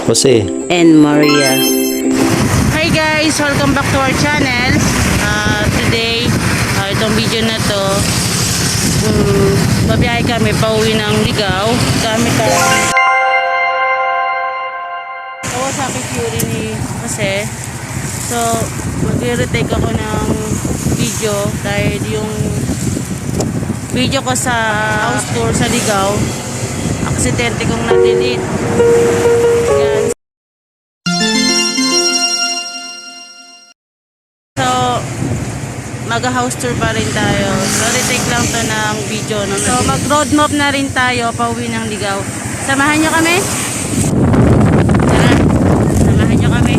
Jose and Maria. Hi guys! Welcome back to our channel. Today, itong video na to, babiyahe kami pauwi ng Ligaw gamit ang Kawasaki Fury ni Jose. So, mag-retake ako ng video dahil yung video ko sa house tour sa Ligaw, aksidente kong na-delete. Yan. So, mag-house tour pa rin tayo. So, retake lang to ng video. No? So, mag-road map na rin tayo pauwi ng Ligaw. Samahan nyo kami? Tara, samahan nyo kami.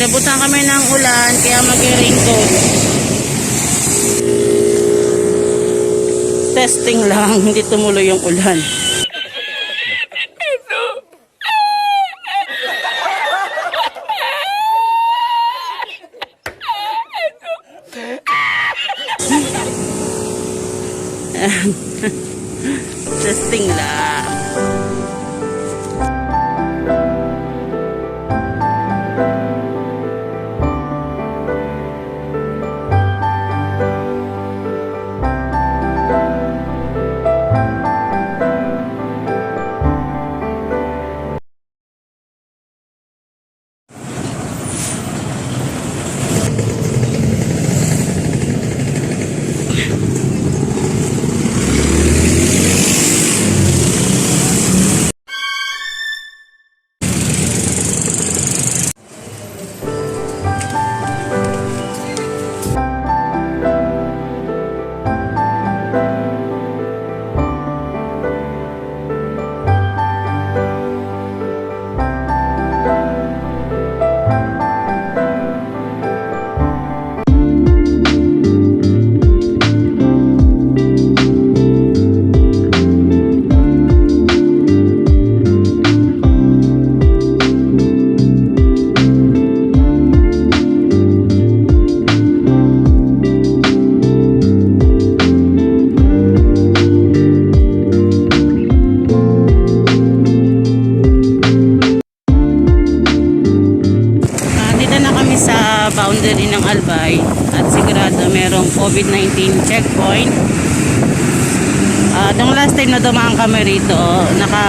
Inabutan kami ng ulan kaya mag-raincoat. Testing lang, hindi tumuloy yung ulan. Testing lang. Boundary ng Albay at sigurado merong COVID-19 checkpoint. Nung last time na dumaan kami rito, naka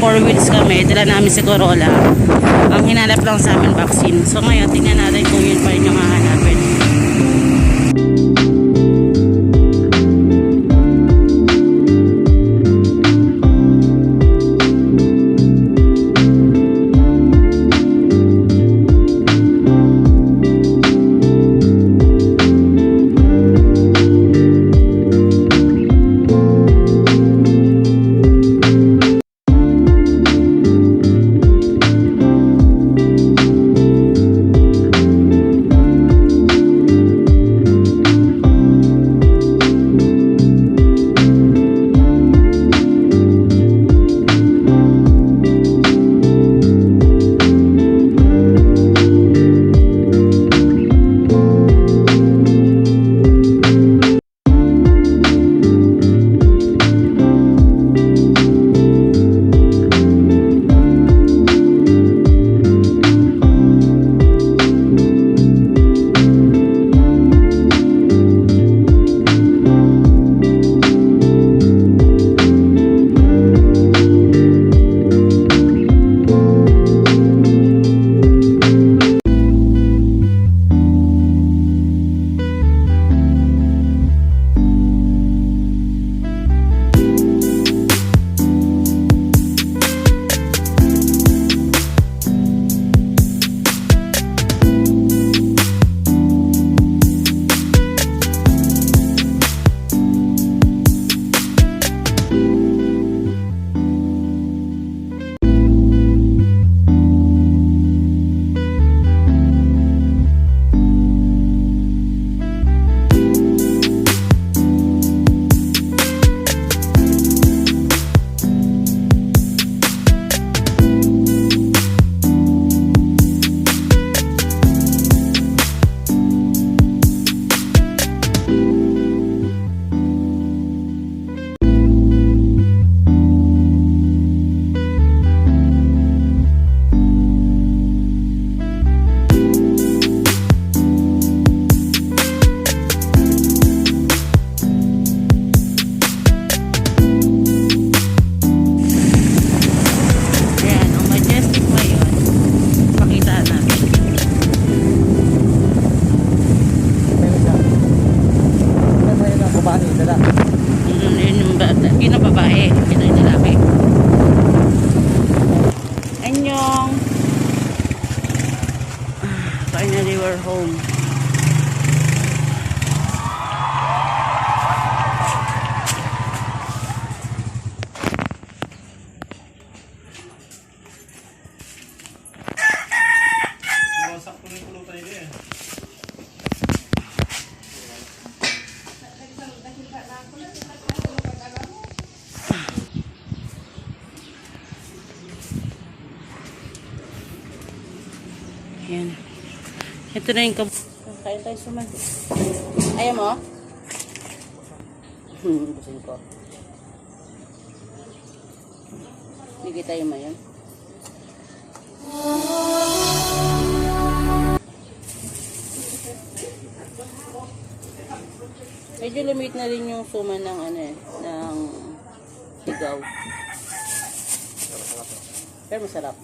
4 wheels kami, dala namin si Corolla. Ang hinanap lang sa amin vaccine. So ngayon tingnan natin kung yun pa rin yung hahanapin. Finally, we're home. Sakto na yung pulutan nila eh. Ayan. Ito na yung kain tayo sumali. Ayaw mo? Busin ko. Bigay tayo mo yan. Medyo limit na rin yung suman ng ano eh, ng sigaw. Pero masarap.